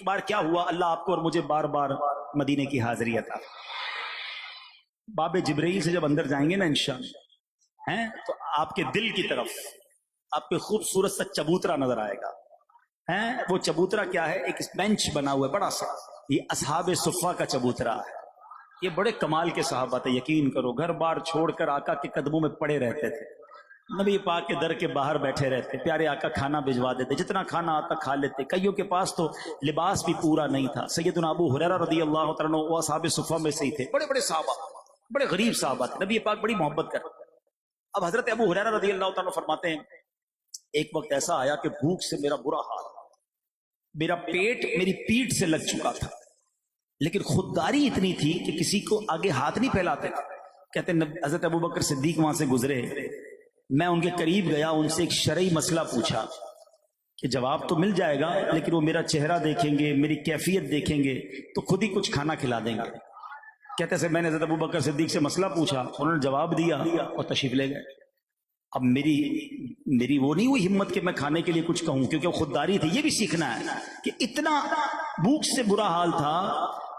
ایک بار کیا ہوا، اللہ آپ کو اور مجھے بار بار مدینے کی حاضری عطا۔ باب جبرائیل سے جب اندر جائیں گے نا انشاءاللہ ہیں تو آپ کے دل کی طرف آپ کو خوبصورت سا چبوترا نظر آئے گا۔ ہیں وہ چبوترا کیا ہے؟ ایک بینچ بنا ہوا ہے بڑا سا، یہ اصحاب صفہ کا چبوترا ہے۔ یہ بڑے کمال کے صحابہ تھے، یقین کرو گھر بار چھوڑ کر آقا کے قدموں میں پڑے رہتے تھے، نبی پاک کے در کے باہر بیٹھے رہتے، پیارے آقا کھانا بھجوا دیتے، جتنا کھانا آتا کھا لیتے۔ کئیوں کے پاس تو لباس بھی پورا نہیں تھا۔ سیدنا ابو ہریرہ رضی اللہ تعالیٰ عنہ وہ اصحاب صفہ میں سے ہی تھے، بڑے بڑے صحابہ، بڑے غریب صحابہ تھے، نبی پاک بڑی محبت کرتے۔ اب حضرت ابو ہریرہ رضی اللہ تعالیٰ عنہ فرماتے ہیں ایک وقت ایسا آیا کہ بھوک سے میرا برا حال، میرا پیٹ میری پیٹھ سے لگ چکا تھا، لیکن خودداری اتنی تھی کہ کسی کو آگے ہاتھ نہیں پھیلاتے تھے۔ کہتے ہیں حضرت ابوبکر صدیق وہاں سے گزرے، میں ان کے قریب گیا، ان سے ایک شرعی مسئلہ پوچھا کہ جواب تو مل جائے گا لیکن وہ میرا چہرہ دیکھیں گے، میری کیفیت دیکھیں گے تو خود ہی کچھ کھانا کھلا دیں گے۔ کہتے ہیں میں نے حضرت ابوبکر صدیق سے مسئلہ پوچھا، انہوں نے جواب دیا اور تشریف لے گئے۔ اب میری وہ نہیں ہوئی ہمت کہ میں کھانے کے لیے کچھ کہوں، کیونکہ وہ خودداری تھی۔ یہ بھی سیکھنا ہے کہ اتنا بھوک سے برا حال تھا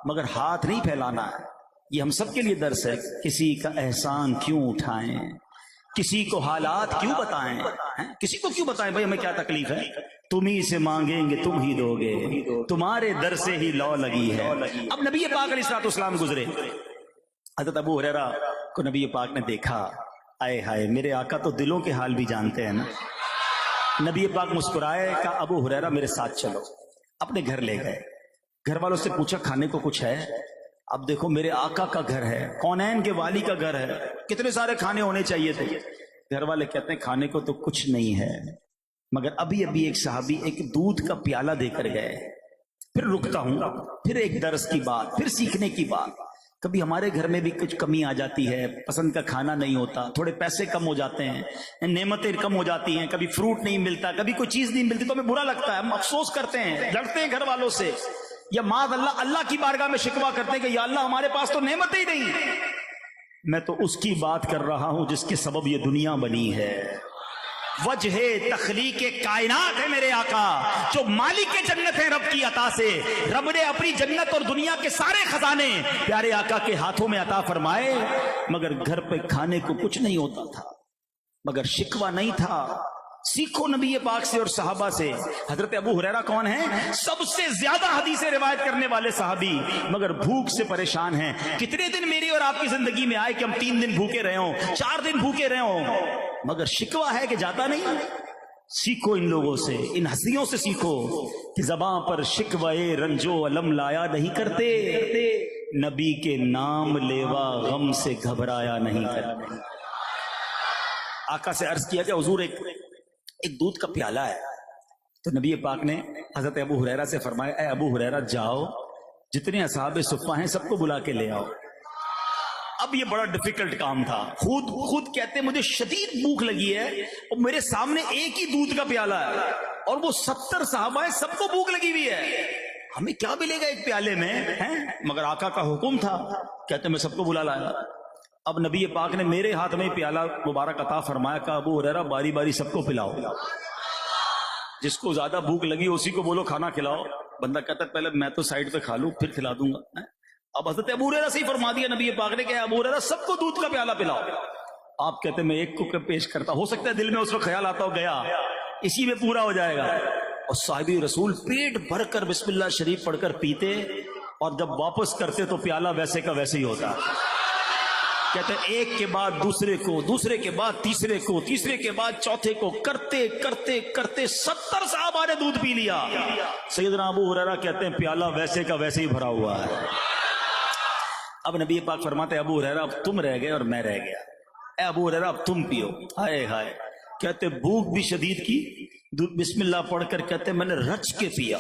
مگر ہاتھ نہیں پھیلانا ہے۔ یہ ہم سب کے لیے درس ہے، کسی کا احسان کیوں اٹھائیں، کسی کو حالات کیوں بتائیں، کسی کو کیوں بتائیں بھائی ہمیں کیا تکلیف ہے، تم ہی سے مانگیں گے تم ہی دو گے، تمہارے در سے ہی لو لگی ہے۔ اب نبی پاک علیہ الصلوۃ والسلام گزرے، حضرت ابو ہریرہ کو نبی پاک نے دیکھا، آئے ہائے میرے آقا تو دلوں کے حال بھی جانتے ہیں نا۔ نبی پاک مسکرائے، کہا ابو ہریرہ میرے ساتھ چلو۔ اپنے گھر لے گئے، گھر والوں سے پوچھا کھانے کو کچھ ہے؟ اب دیکھو میرے آقا کا گھر ہے، کونین کے والی کا گھر ہے، کتنے سارے کھانے ہونے چاہیے تھے۔ گھر والے کہتے ہیں کھانے کو تو کچھ نہیں ہے، مگر ابھی ایک صحابی ایک دودھ کا پیالہ دے کر گئے، پھر رکتا ہوں، پھر ایک درس کی بات، پھر سیکھنے کی بات۔ کبھی ہمارے گھر میں بھی کچھ کمی آ جاتی ہے، پسند کا کھانا نہیں ہوتا، تھوڑے پیسے کم ہو جاتے ہیں، نعمتیں کم ہو جاتی ہیں، کبھی فروٹ نہیں ملتا، کبھی کوئی چیز نہیں ملتی تو ہمیں برا لگتا ہے، ہم افسوس کرتے ہیں، لڑتے ہیں گھر والوں سے، یا معاذ اللہ کی بارگاہ میں شکوہ کرتے ہیں کہ یا اللہ ہمارے پاس تو نعمتیں ہی نہیں۔ میں تو اس کی بات کر رہا ہوں جس کے سبب یہ دنیا بنی ہے، وجہ تخلیق کائنات ہے میرے آقا، جو مالک جنت ہے رب کی عطا سے۔ رب نے اپنی جنت اور دنیا کے سارے خزانے پیارے آقا کے ہاتھوں میں عطا فرمائے، مگر گھر پہ کھانے کو کچھ نہیں ہوتا تھا، مگر شکوہ نہیں تھا۔ سیکھو نبی پاک سے اور صحابہ سے۔ حضرت ابو ہریرہ کون ہیں؟ سب سے زیادہ حدیثیں روایت کرنے والے صحابی، مگر بھوک سے پریشان ہیں۔ کتنے دن میری اور آپ کی زندگی میں آئے کہ ہم 3 دن بھوکے رہے ہوں، 4 دن بھوکے رہے ہوں، مگر شکوہ ہے کہ جاتا نہیں۔ سیکھو ان لوگوں سے، ان ہستیوں سے سیکھو کہ زباں پر شکوہ رنج و الم لایا نہیں کرتے، نبی کے نام لیوا غم سے گھبرایا نہیں کرتے۔ آقا سے عرض کیا کہ حضور ایک دودھ کا پیالہ ہے، تو نبی پاک نے حضرت ابو ہریرہ سے فرمایا اے ابو ہریرہ جاؤ، جتنے اصحاب صفہ ہیں سب کو بلا کے لے آؤ۔ اب یہ بڑا ڈیفیکلٹ کام تھا، خود کہتے مجھے شدید بھوک لگی ہے اور میرے سامنے ایک ہی دودھ کا پیالہ ہے اور وہ 70 صحابہ ہیں، سب کو بھوک لگی ہوئی ہے، ہمیں کیا ملے گا ایک پیالے میں ہیں؟ مگر آقا کا حکم تھا، کہتے میں سب کو بلا لایا۔ اب نبی پاک نے میرے ہاتھ میں پیالہ مبارک عطا فرمایا، کہ ابو ہریرہ باری باری سب کو پلاؤ، جس کو زیادہ بھوک لگی اسی کو بولو کھانا کھلاؤ۔ بندہ کہتا ہے پہلے میں تو سائڈ پہ کھا لوں پھر کھلا دوں گا۔ اب حضرت ابو ہریرہ سے ہی فرما دیا نبی پاک نے کہ ابو ہریرہ سب کو دودھ کا پیالہ پلاؤ۔ آپ کہتے ہیں میں ایک کو پیش کرتا، ہو سکتا ہے دل میں اس وقت خیال آتا ہو گیا اسی میں پورا ہو جائے گا، اور صحابی رسول پیٹ بھر کر بسم اللہ شریف پڑھ کر پیتے، اور جب واپس کرتے تو پیالہ ویسے کا ویسے ہی ہوتا۔ کہتے ہیں ایک کے بعد دوسرے کو، دوسرے کے بعد تیسرے کو، تیسرے کے بعد چوتھے کو، کرتے کرتے کرتے 70 صحابہ نے دودھ پی لیا۔ سیدنا ابو ہریرہ کہتے ہیں پیالہ ویسے کا ویسے ہی بھرا ہوا ہے۔ اب نبی پاک فرماتے ہیں ابو ہریرہ اب تم رہ گئے اور میں رہ گیا، اے ابو ہریرہ اب تم پیو۔ ہائے ہائے، کہتے بھوک بھی شدید کی، بسم اللہ پڑھ کر کہتے میں نے رچ کے پیا۔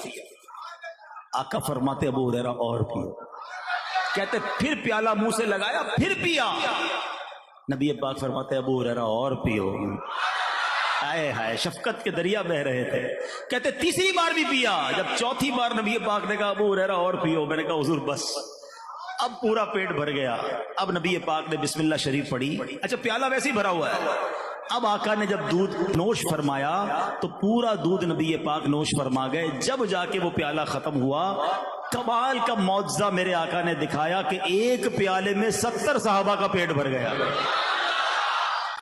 آقا فرماتے ابو ہریرہ اور پیو، کہتے پھر پیالہ منہ سے لگایا پھر پیا۔ نبی پاک فرماتے ابو ہریرہ اور پیو۔ ہائے ہائے، شفقت کے دریا بہ رہے تھے۔ کہتے تیسری بار بھی پیا۔ جب چوتھی بار نبی پاک نے کہا ابو ہریرہ اور پیو، میں نے کہا حضور بس اب پورا پیٹ بھر گیا۔ اب نبی پاک نے بسم اللہ شریف پڑھی، اچھا پیالہ ویسے ہی بھرا ہوا ہے، اب آقا نے جب دودھ نوش فرمایا تو پورا دودھ نبی پاک نوش فرما گئے. جب جا کے وہ پیالہ ختم ہوا, کمال کا معجزہ میرے آقا نے دکھایا کہ ایک پیالے میں 70 صحابہ کا پیٹ بھر گیا.